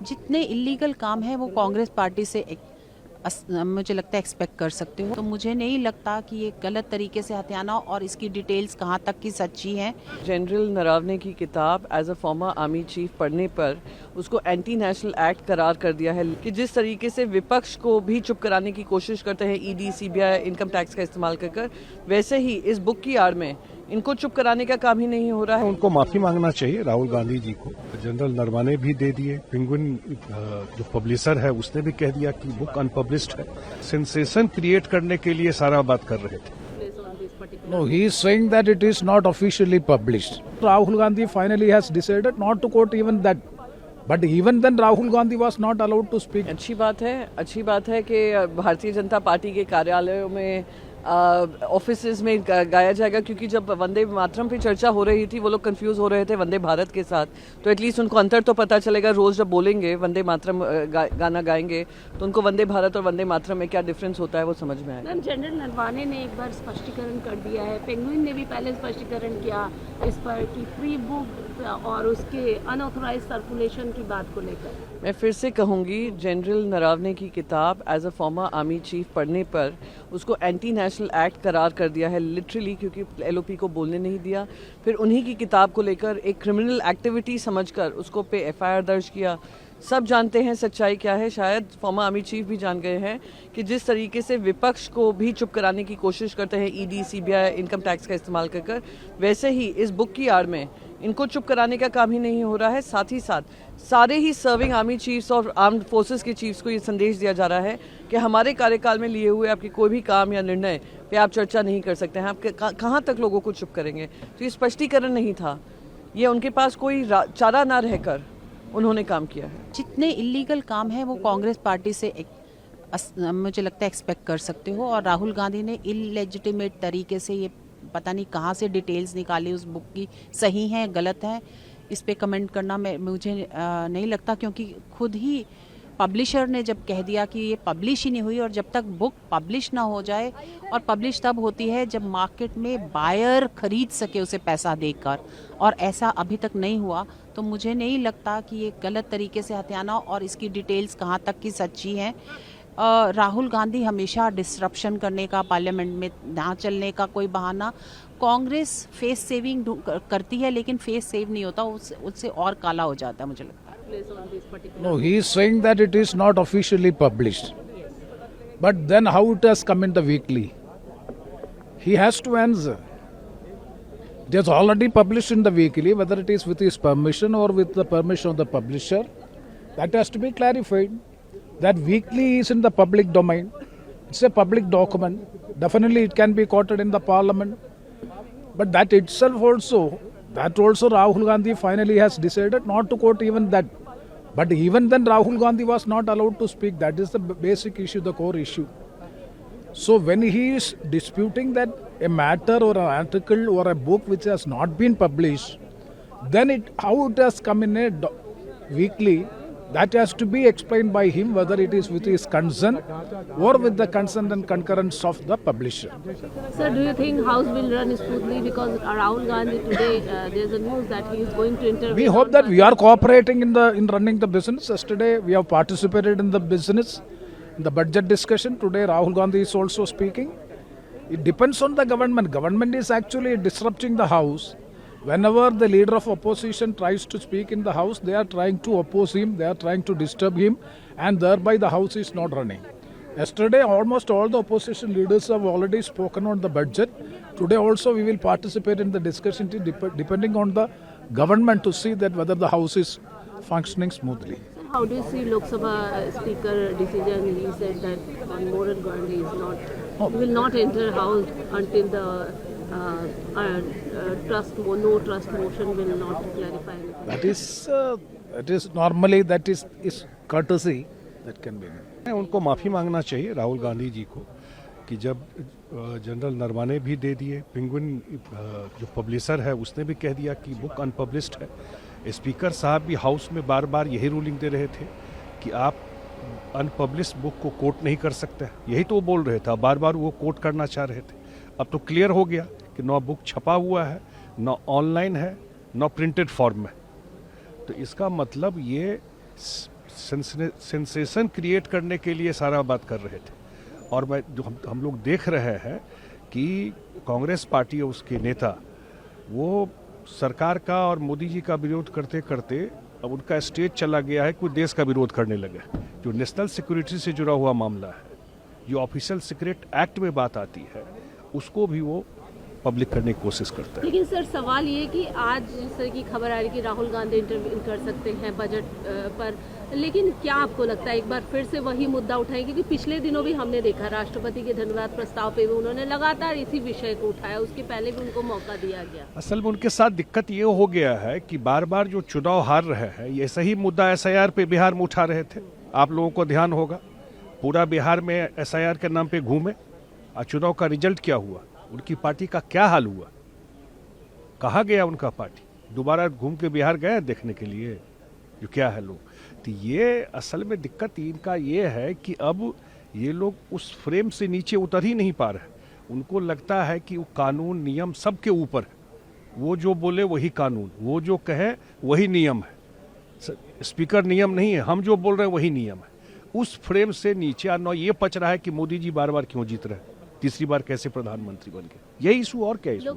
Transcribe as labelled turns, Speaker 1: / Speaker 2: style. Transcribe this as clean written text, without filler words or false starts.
Speaker 1: जितने इलीगल काम है वो कांग्रेस पार्टी से मुझे लगता है एक्सपेक्ट कर सकते हो। तो मुझे नहीं लगता कि ये गलत तरीके से हथियाना और इसकी डिटेल्स कहाँ तक की सच्ची हैं।
Speaker 2: जनरल नरावने की किताब as a former army chief पढ़ने पर उसको एंटी नेशनल एक्ट करार कर दिया है कि जिस तरीके से विपक्ष को भी चुप कराने की कोशिश करते हैं ईडी, सीबीआई, इनकम टैक्स का इस्तेमाल कर वैसे ही इस बुक की आड़ में इनको चुप कराने का काम ही नहीं हो रहा है।
Speaker 3: उनको माफी मांगना चाहिए राहुल गांधी जी को। जनरल नरवाने भी दे दिए, पेंगुइन जो पब्लिशर है उसने भी कह दिया कि बुक अनपब्लिश्ड है। सेंसेशन क्रिएट करने के लिए सारा बात कर रहे थे।
Speaker 4: No, he is saying that it is not officially published. Rahul Gandhi finally has decided not to quote even that. But even then Rahul Gandhi was not allowed to speak.
Speaker 2: अच्छी बात है कि भारतीय जनता पार्टी के कार्यालयों में offices में गाया जाएगा, क्योंकि जब वंदे मातरम पे चर्चा हो रही थी वो लोग कंफ्यूज हो रहे थे वंदे भारत के साथ, तो एटलीस्ट उनको अंतर तो पता चलेगा। रोज जब बोलेंगे वंदे मातरम गाना गाएंगे तो उनको वंदे भारत और वंदे मातरम में क्या डिफरेंस होता है वो समझ में आएगा।
Speaker 5: मैम, जनरल नरवाने ने एक बार स्पष्टीकरण कर दिया है, पेंगुइन ने भी पहले स्पष्टीकरण किया इस पर कि फ्री बुक और उसके अनऑथराइज सर्कुलेशन की बात को लेकर।
Speaker 2: मैं फिर से कहूँगी, जनरल नरावने की किताब as a former army chief पढ़ने पर उसको एंटी नेशनल एक्ट करार कर दिया है लिटरली, क्योंकि एलओपी को बोलने नहीं दिया। फिर उन्हीं की किताब को लेकर एक क्रिमिनल एक्टिविटी समझकर उसको पे एफआईआर दर्ज किया। सब जानते हैं सच्चाई क्या है, शायद फॉर्मर आर्मी चीफ भी जान गए हैं कि जिस तरीके से विपक्ष को भी चुप कराने की कोशिश करते हैं ईडी, सीबीआई, इनकम टैक्स का इस्तेमाल कर वैसे ही इस बुक की आड़ में इनको चुप कराने का काम ही नहीं हो रहा है। साथ ही साथ सारे ही सर्विंग आर्मी चीफ्स और आर्म्ड फोर्सेस के चीफ्स को ये संदेश दिया जा रहा है कि हमारे कार्यकाल में लिए हुए आपके कोई भी काम या निर्णय पे आप चर्चा नहीं कर सकते हैं। आप कहाँ तक लोगों को चुप करेंगे? तो ये स्पष्टीकरण नहीं था, ये उनके पास कोई चारा ना रहकर उन्होंने काम किया है।
Speaker 1: जितने इलीगल काम है वो कांग्रेस पार्टी से मुझे लगता है एक्सपेक्ट कर सकते हो। और राहुल गांधी ने इलेजिटिमेट तरीके से ये पता नहीं कहाँ से डिटेल्स निकाली उस बुक की, सही है गलत है इस पे कमेंट करना मुझे नहीं लगता, क्योंकि खुद ही पब्लिशर ने जब कह दिया कि ये पब्लिश ही नहीं हुई। और जब तक बुक पब्लिश ना हो जाए, और पब्लिश तब होती है जब मार्केट में बायर खरीद सके उसे पैसा देकर, और ऐसा अभी तक नहीं हुआ, तो मुझे नहीं लगता कि ये गलत तरीके से हथियाना और इसकी डिटेल्स कहाँ तक की सच्ची हैं। राहुल गांधी हमेशा डिसरप्शन करने का, पार्लियामेंट में ना चलने का कोई बहाना। कांग्रेस फेस सेविंग करती है लेकिन फेस सेव नहीं होता, उससे और काला हो जाता है मुझे लगता है।
Speaker 4: No, he is saying that it is not officially published. But then how it has come in the weekly? He has to answer. It is already published in the weekly, whether it is with his permission or with the permission of the publisher. That has to be clarified. That weekly is in the public domain. It's a public document. Definitely it can be quoted in the parliament. But that itself also Rahul Gandhi finally has decided not to quote even that. But even then Rahul Gandhi was not allowed to speak. That is the basic issue, the core issue. So when he is disputing that a matter or an article or a book which has not been published, then how it has come in a weekly, that has to be explained by him, whether it is with his consent or with the consent and concurrence of the publisher.
Speaker 5: Sir, do you think House will run smoothly? Because Rahul Gandhi today, there's a news that he is going to intervene.
Speaker 4: We hope that we are cooperating in running the business. Yesterday we have participated in the business, in the budget discussion. Today Rahul Gandhi is also speaking. It depends on the government. Government is actually disrupting the House. Whenever the leader of opposition tries to speak in the House, they are trying to oppose him, they are trying to disturb him, and thereby the House is not running. Yesterday, almost all the opposition leaders have already spoken on the budget. Today also we will participate in the discussion depending on the government to see that whether the House is functioning smoothly.
Speaker 5: Sir, how do you see Lok Sabha Speaker decision? He said that Mohan Gandhi will not enter House until the no trust motion will not clarify anything.
Speaker 4: That is normally that is courtesy that can be made.
Speaker 3: उनको माफी मांगना चाहिए राहुल गांधी जी को कि जब general Naravane भी दे दिए, penguin जो पब्लिशर है उसने भी कह दिया कि बुक अनपब्लिश्ड है। स्पीकर साहब भी हाउस में बार बार यही रूलिंग दे रहे थे कि आप अनपब्लिश्ड बुक को कोट नहीं कर सकते, यही तो वो बोल रहे थे, बार बार वो कोट करना चाह रहे थे। अब तो क्लियर हो गया कि न बुक छपा हुआ है, न ऑनलाइन है, न प्रिंटेड फॉर्म में। तो इसका मतलब ये सेंसेशन क्रिएट करने के लिए सारा बात कर रहे थे। और मैं जो हम लोग देख रहे हैं कि कांग्रेस पार्टी और उसके नेता वो सरकार का और मोदी जी का विरोध करते करते अब उनका स्टेज चला गया है कि देश का विरोध करने लगे। जो नेशनल सिक्योरिटी से जुड़ा हुआ मामला है, जो ऑफिशियल सीक्रेट एक्ट में बात आती है, उसको भी वो पब्लिक करने की कोशिश करता है।
Speaker 5: लेकिन सर सवाल ये कि आज जिस तरह की खबर आ रही है कि राहुल गांधी इंटरव्यू कर सकते हैं बजट पर, लेकिन क्या आपको लगता है एक बार फिर से वही मुद्दा उठाएंगे? क्योंकि पिछले दिनों भी हमने देखा राष्ट्रपति के धन्यवाद प्रस्ताव पे भी उन्होंने लगातार इसी विषय को उठाया, उसके पहले भी उनको मौका दिया गया।
Speaker 3: असल में उनके साथ दिक्कत ये हो गया है कि बार बार जो चुनाव हार रहे हैं, ये सही मुद्दा SIR पे बिहार में उठा रहे थे। आप लोगों को ध्यान होगा, पूरा बिहार में SIR के नाम पे घूमे और चुनाव का रिजल्ट क्या हुआ, उनकी पार्टी का क्या हाल हुआ, कहाँ गया उनका पार्टी? दोबारा घूम के बिहार गए देखने के लिए जो क्या है लोग। तो ये असल में दिक्कत इनका ये है कि अब ये लोग उस फ्रेम से नीचे उतर ही नहीं पा रहे। उनको लगता है कि वो कानून नियम सबके ऊपर है, वो जो बोले वही कानून, वो जो कहे वही नियम है। स्पीकर नियम नहीं है, हम जो बोल रहे हैं वही नियम है। उस फ्रेम से नीचे आना ये पच रहा है कि मोदी जी बार बार क्यों जीत रहे हैं, तीसरी बार कैसे प्रधानमंत्री बन गए। यही इशू और क्या इशू?